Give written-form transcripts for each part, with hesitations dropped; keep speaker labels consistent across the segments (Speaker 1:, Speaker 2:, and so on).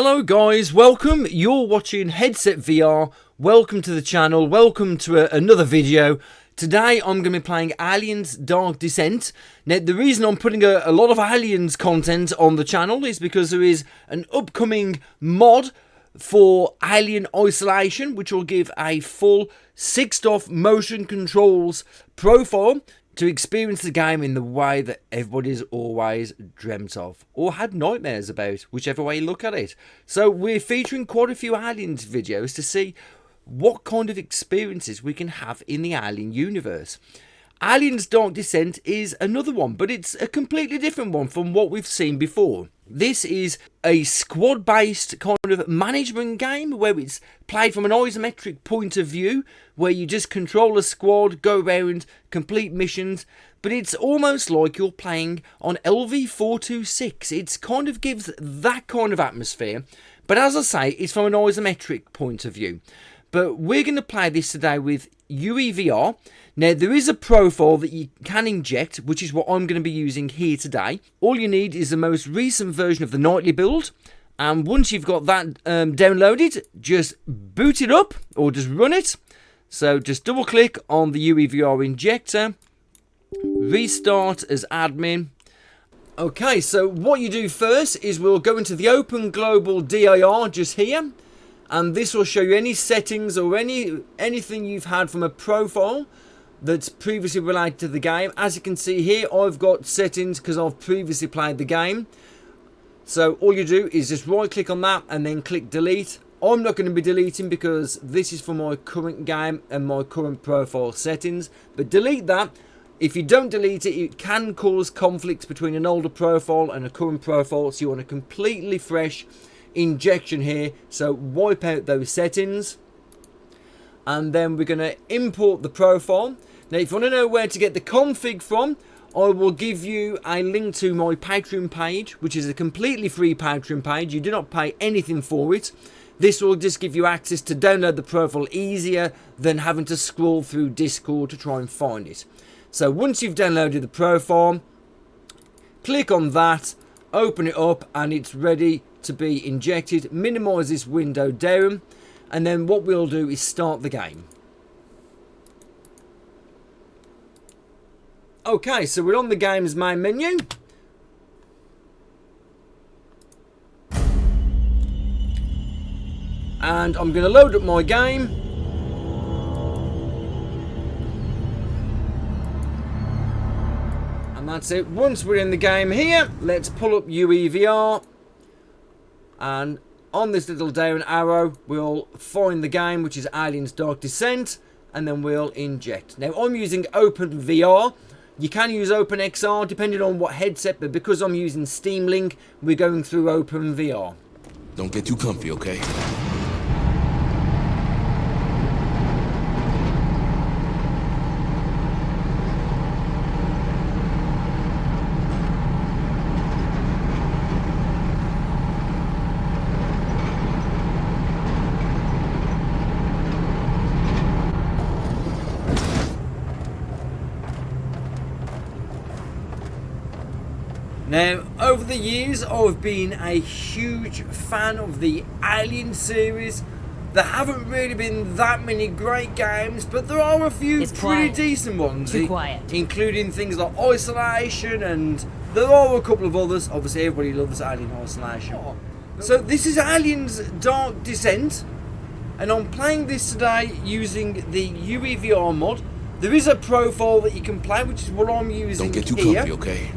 Speaker 1: Hello guys, welcome. You're watching Headset VR. Welcome to the channel. Welcome to another video. Today I'm going to be playing Aliens Dark Descent. Now the reason I'm putting a lot of Aliens content on the channel is because there is an upcoming mod for Alien Isolation, which will give a full 6-off motion controls profile to experience the game in the way that everybody's always dreamt of, or had nightmares about, whichever way you look at it. So we're featuring quite a few Aliens videos to see what kind of experiences we can have in the Alien universe. Aliens Dark Descent is another one, but it's a completely different one from what we've seen before. This is a squad-based kind of management game where it's played from an isometric point of view, where you just control a squad, go around, complete missions, but it's almost like you're playing on LV-426. It kind of gives that kind of atmosphere, but as I say, it's from an isometric point of view. But we're going to play this today with UEVR. Now, there is a profile that you can inject, which is what I'm going to be using here today. All you need is the most recent version of the nightly build. And once you've got that downloaded, just boot it up or just run it. So just double click on the UEVR injector. Restart as admin. Okay, so what you do first is we'll go into the Open Global DIR just here. And this will show you any settings or anything you've had from a profile that's previously related to the game. As you can see here, I've got settings because I've previously played the game. So all you do is just right click on that and then click delete. I'm not going to be deleting because this is for my current game and my current profile settings. But delete that. If you don't delete it, it can cause conflicts between an older profile and a current profile. So you want a completely fresh injection here, so wipe out those settings, and then we're going to import the profile. Now if you want to know where to get the config from, I will give you a link to my Patreon page, which is a completely free Patreon page. You do not pay anything for it. This will just give you access to download the profile easier than having to scroll through Discord to try and find it. So once you've downloaded the profile, click on that, open it up, and it's ready to be injected. Minimize this window down, and then what we'll do is start the game. Okay, so we're on the game's main menu. And I'm going to load up my game. And that's it. Once we're in the game here, let's pull up UEVR. And on this little down arrow, we'll find the game, which is Aliens Dark Descent, and then we'll inject. Now, I'm using OpenVR. You can use OpenXR, depending on what headset, but because I'm using Steam Link, we're going through OpenVR.
Speaker 2: Don't get too comfy, okay?
Speaker 1: Now, over the years, I've been a huge fan of the Alien series. There haven't really been that many great games, but there are a few pretty decent ones, including things like Isolation, and there are a couple of others. Obviously, everybody loves Alien Isolation. So this is Aliens Dark Descent, and I'm playing this today using the UEVR mod. There is a profile that you can play, which is what I'm using here.
Speaker 2: Don't get too comfy, okay?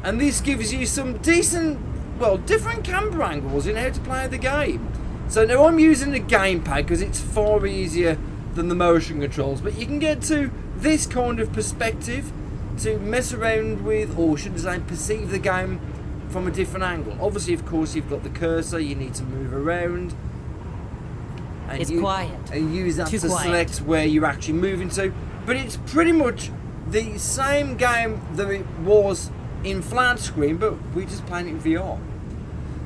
Speaker 1: And this gives you some decent, well, different camera angles in how to play the game. So now I'm using the gamepad because it's far easier than the motion controls. But you can get to this kind of perspective to mess around with, or should I say, perceive the game from a different angle. Obviously, of course, you've got the cursor. You need to move around. And
Speaker 3: it's quiet.
Speaker 1: And use that to select where you're actually moving to. But it's pretty much the same game that it was in flat screen, but we're just playing it in VR.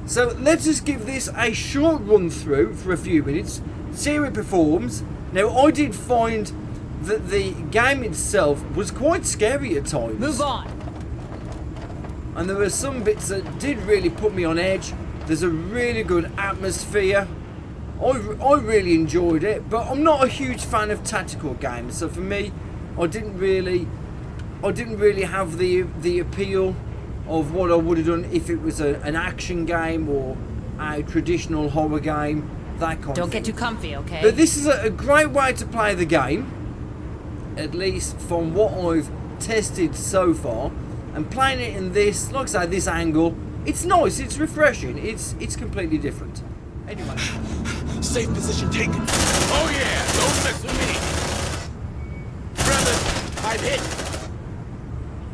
Speaker 1: So let's just give this a short run through for a few minutes, see how it performs. Now, I did find that the game itself was quite scary at times.
Speaker 3: Move on.
Speaker 1: And there were some bits that did really put me on edge. There's a really good atmosphere. I really enjoyed it, but I'm not a huge fan of tactical games. So for me, I didn't really have the appeal of what I would have done if it was an action game or a traditional horror game, that kind of thing.
Speaker 3: Don't get too comfy, okay?
Speaker 1: But this is a great way to play the game, at least from what I've tested so far. And playing it in this, like I say, this angle, it's nice, it's refreshing, it's completely different. Anyway.
Speaker 2: Safe position taken. Oh yeah, don't mess with me. Brothers, I've hit.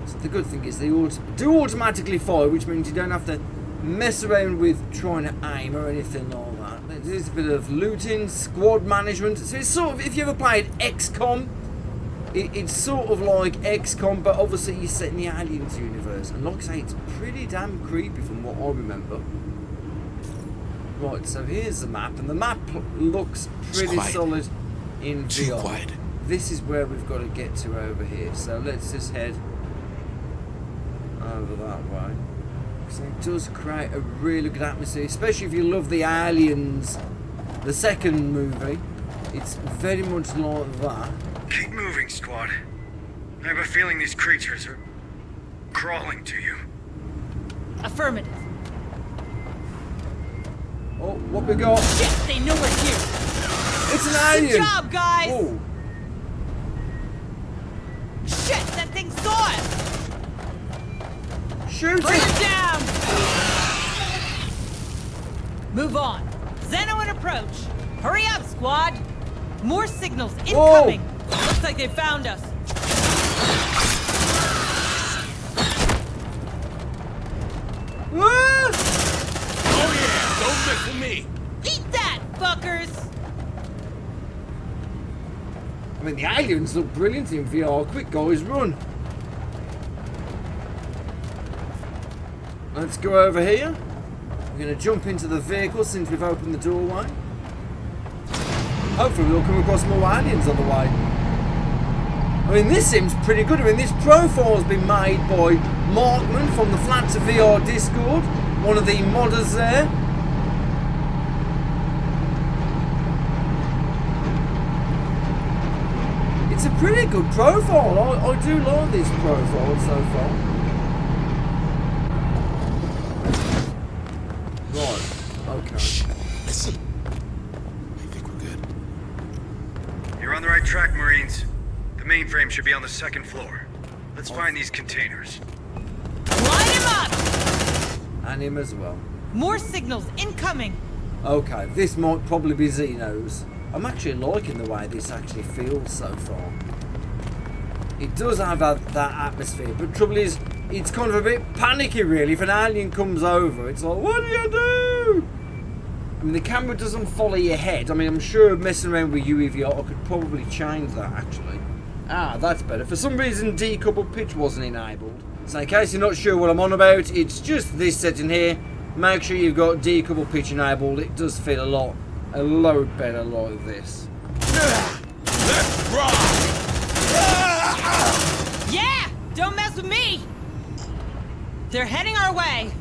Speaker 1: So the good thing is they do automatically fire, which means you don't have to mess around with trying to aim or anything like that. There's a bit of looting, squad management. So it's sort of, if you ever played XCOM, it's sort of like XCOM, but obviously you're set in the Aliens universe. And like I say, it's pretty damn creepy from what I remember. Right, so here's the map, and the map looks pretty solid in VR.
Speaker 2: Too quiet.
Speaker 1: This is where we've got to get to over here. So let's just head over that way. So it does create a really good atmosphere, especially if you love the Aliens, the second movie. It's very much like that.
Speaker 4: Keep moving, squad. I have a feeling these creatures are crawling to you.
Speaker 3: Affirmative.
Speaker 1: Oh, what we got?
Speaker 3: Shit, they know we're here.
Speaker 1: It's an alien!
Speaker 3: Good job, guys!
Speaker 1: Oh.
Speaker 3: Shit, that thing saw us!
Speaker 1: Shoot
Speaker 3: Bring
Speaker 1: it!
Speaker 3: it down! Move on. Xeno in approach. Hurry up, squad! More signals incoming! Looks like they found us.
Speaker 1: Ah!
Speaker 2: Oh yeah, don't mess with me.
Speaker 3: Eat that, fuckers!
Speaker 1: I mean, the aliens look brilliant in VR. Quick, guys, run! Let's go over here. We're going to jump into the vehicle since we've opened the doorway. Hopefully we'll come across more aliens on the way. I mean, this seems pretty good. I mean, this profile's been made by Markman from the Flat to VR Discord, one of the modders there. It's a pretty good profile. I do like this profile so far. Right, okay.
Speaker 2: Shh, listen. I think we're good.
Speaker 4: You're on the right track, Marines. The mainframe should be on the second floor. Let's find these containers.
Speaker 3: Line him up!
Speaker 1: And him as well.
Speaker 3: More signals incoming!
Speaker 1: Okay, this might probably be Xenos. I'm actually liking the way this actually feels so far. It does have that atmosphere, but trouble is, it's kind of a bit panicky really. If an alien comes over, it's like, what do you do? I mean, the camera doesn't follow your head. I mean, I'm sure messing around with UEVR, I could probably change that actually. Ah, that's better. For some reason, Decoupled Pitch wasn't enabled. So in case you're not sure what I'm on about, it's just this setting here. Make sure you've got Decoupled Pitch enabled. It does feel a lot better like this.
Speaker 2: Let's rock!
Speaker 3: Yeah! Don't mess with me! They're heading our way!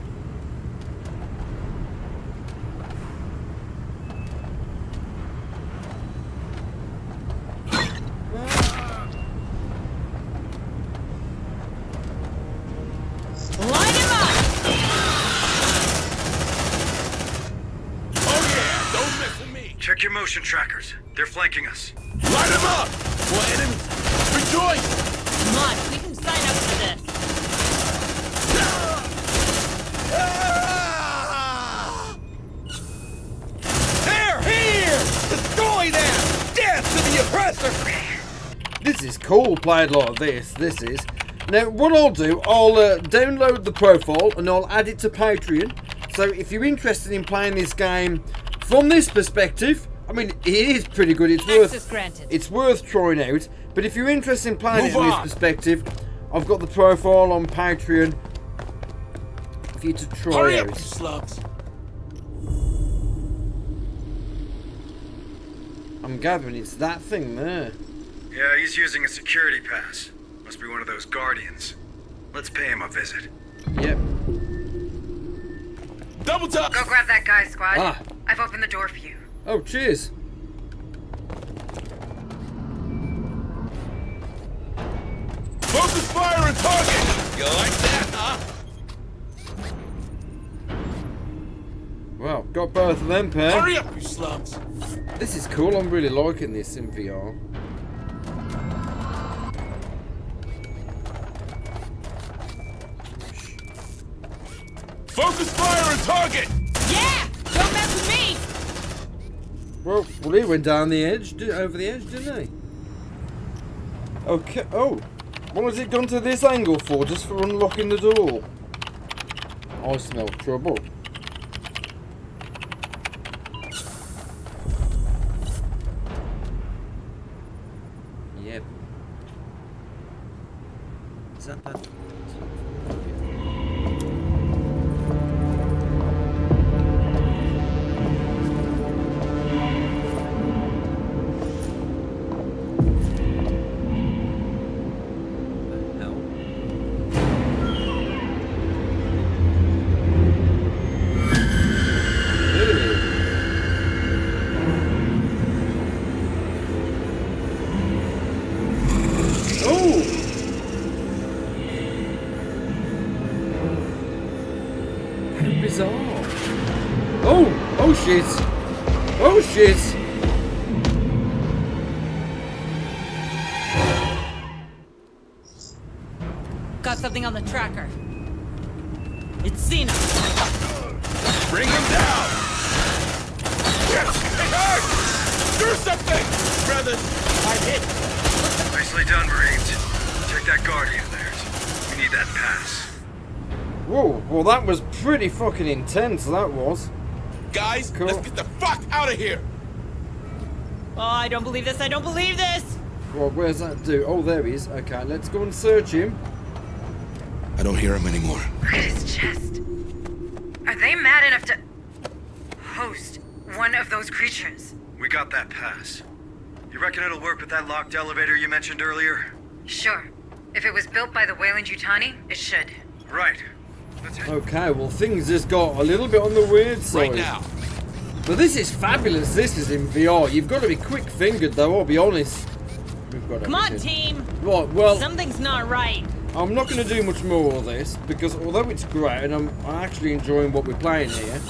Speaker 3: Line him up!
Speaker 2: Oh yeah, don't mess with me.
Speaker 4: Check your motion trackers. They're flanking us.
Speaker 2: Light them up! Well, enemies, rejoice!
Speaker 3: Come on, we can sign up for this.
Speaker 2: They're here! Destroy them! Death to the oppressor!
Speaker 1: This is cool playing like this. This is. Now, what I'll do, I'll download the profile and I'll add it to Patreon. So if you're interested in playing this game from this perspective, I mean, it is pretty good.
Speaker 3: Access granted.
Speaker 1: It's worth trying out. But if you're interested in playing it
Speaker 2: Move
Speaker 1: from this
Speaker 2: on.
Speaker 1: perspective, I've got the profile on Patreon for you to try
Speaker 2: Hurry
Speaker 1: out.
Speaker 2: up, you slugs!
Speaker 1: I'm gathering it's that thing there.
Speaker 4: Yeah, he's using a security pass. Must be one of those guardians. Let's pay him a visit.
Speaker 1: Yep.
Speaker 2: Double tap!
Speaker 5: Go grab that guy, squad.
Speaker 1: Ah.
Speaker 5: I've opened the door for you.
Speaker 1: Oh, cheers.
Speaker 2: Focus fire and target! You like that, huh?
Speaker 1: Well, got both of them, pair.
Speaker 2: Hurry up, you slugs!
Speaker 1: This is cool. I'm really liking this in VR.
Speaker 2: Focus fire and target!
Speaker 3: Yeah! Don't mess with me!
Speaker 1: Well, he went down the edge, over the edge, didn't he? Okay. Oh, what has it gone to this angle for? Just for unlocking the door? I smell trouble. Yep. Is that bad? Oh shit! Oh shit!
Speaker 3: Got something on the tracker. It's Xena.
Speaker 2: Bring him down! Yes! It hurts! Do something! Brothers, I hit!
Speaker 4: Nicely done, Marines. Check that guardian of theirs. We need that pass.
Speaker 1: Whoa, well that was pretty fucking intense, that was.
Speaker 2: Guys,
Speaker 1: Cool.
Speaker 2: let's get the fuck out of here!
Speaker 3: Oh, I don't believe this. I don't believe this.
Speaker 1: Well, where's that dude? Oh, there he is. Okay, let's go and search him.
Speaker 2: I don't hear him anymore.
Speaker 5: Look at his chest. Are they mad enough to host one of those creatures?
Speaker 4: We got that pass. You reckon it'll work with that locked elevator you mentioned earlier?
Speaker 5: Sure. If it was built by the Wayland Yutani, it should.
Speaker 4: Right. Let's head.
Speaker 1: Okay, well things just got a little bit on the weird side.
Speaker 2: Right now.
Speaker 1: But this is fabulous. This is in VR. You've got to be quick-fingered though, I'll be honest. We've got
Speaker 3: Come on,
Speaker 1: everything.
Speaker 3: team.
Speaker 1: Right, well,
Speaker 3: Something's not right.
Speaker 1: I'm not going to do much more of this because although it's great and I'm actually enjoying what we're playing here,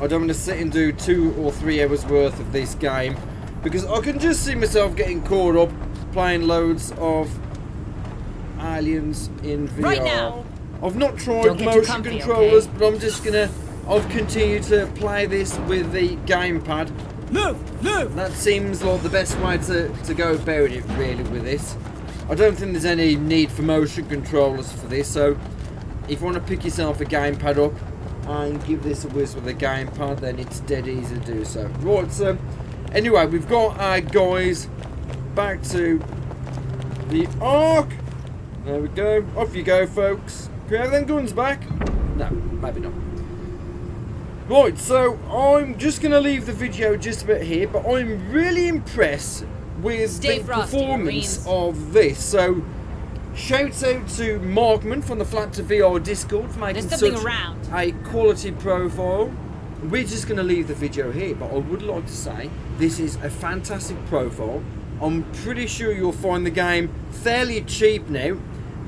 Speaker 1: I don't want to sit and do 2 or 3 hours worth of this game because I can just see myself getting caught up playing loads of Aliens in VR.
Speaker 3: Right now.
Speaker 1: I've not tried
Speaker 3: Don't get too
Speaker 1: motion
Speaker 3: comfy,
Speaker 1: controllers,
Speaker 3: okay?
Speaker 1: but I'm just gonna. I've continued to play this with the gamepad.
Speaker 3: Move!
Speaker 1: That seems like the best way to go about it, really, with this. I don't think there's any need for motion controllers for this, so if you want to pick yourself a gamepad up and give this a whiz with a gamepad, then it's dead easy to do so. Right, so anyway, we've got our guys back to the Ark. There we go. Off you go, folks. Can we have them guns back? No, maybe not. Right, so I'm just going to leave the video just a bit here, but I'm really impressed with
Speaker 3: Stay
Speaker 1: the
Speaker 3: frosty,
Speaker 1: performance
Speaker 3: Marines.
Speaker 1: of this. So, shouts out to Markman from the Flat to VR Discord for making
Speaker 3: There's something
Speaker 1: such
Speaker 3: around.
Speaker 1: a quality profile. We're just going to leave the video here, but I would like to say this is a fantastic profile. I'm pretty sure you'll find the game fairly cheap now,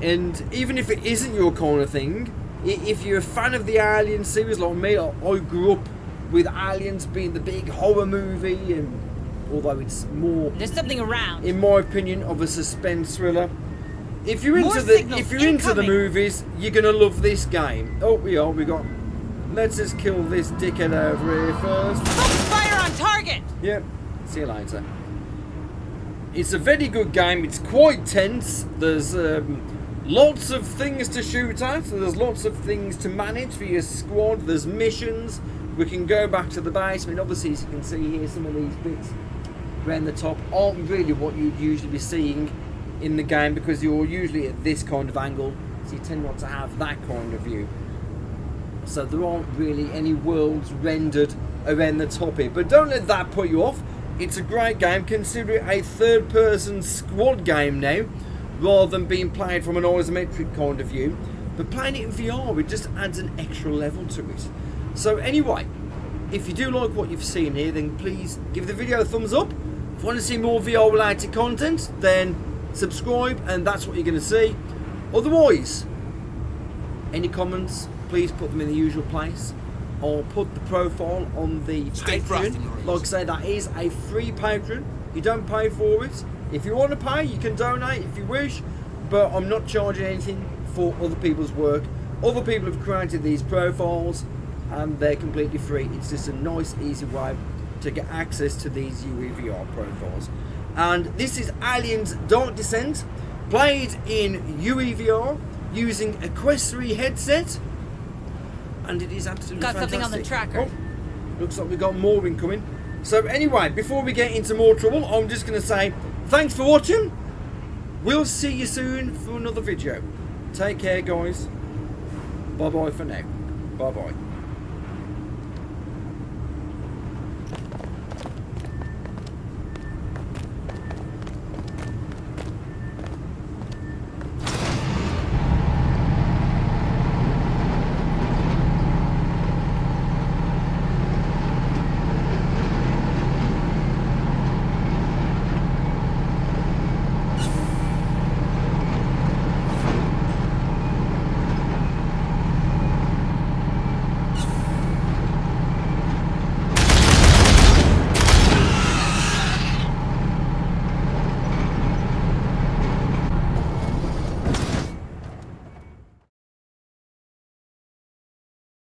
Speaker 1: and even if it isn't your kind of thing, if you're a fan of the Alien series like me, I grew up with Aliens being the big horror movie, and although it's more,
Speaker 3: There's something around.
Speaker 1: in my opinion, of a suspense thriller. If you're
Speaker 3: More
Speaker 1: into the
Speaker 3: signals
Speaker 1: into the
Speaker 3: incoming.
Speaker 1: movies, you're gonna love this game. Oh, we got. Let's just kill this dickhead over here first.
Speaker 3: Focus fire on target.
Speaker 1: Yep. See you later. It's a very good game. It's quite tense. There's lots of things to shoot at. There's lots of things to manage for your squad. There's missions. We can go back to the base. I mean, obviously, as you can see here, some of these bits around the top aren't really what you'd usually be seeing in the game because you're usually at this kind of angle, so you tend not to have that kind of view. So there aren't really any worlds rendered around the top here. But don't let that put you off. It's a great game. Consider it a third-person squad game now, rather than being played from an isometric kind of view. But playing it in VR, it just adds an extra level to it. So anyway, if you do like what you've seen here, then please give the video a thumbs up. If you want to see more VR related content, then subscribe, and that's what you're going to see. Otherwise, any comments, please put them in the usual place. I'll put the profile on the
Speaker 2: Stay frosty,
Speaker 1: Patreon.
Speaker 2: Marines.
Speaker 1: Like I say, that is a free Patreon. You don't pay for it. If you want to pay, you can donate if you wish, but I'm not charging anything for other people's work. Other people have created these profiles and they're completely free. It's just a nice, easy way to get access to these UEVR profiles. And this is Aliens Dark Descent, played in UEVR using a Quest 3 headset, and it is absolutely
Speaker 3: Got
Speaker 1: fantastic.
Speaker 3: something on the tracker.
Speaker 1: Oh, looks like we've got more incoming. So anyway, before we get into more trouble, I'm just going to say thanks for watching. We'll see you soon for another video. Take care, guys. Bye bye for now. Bye bye.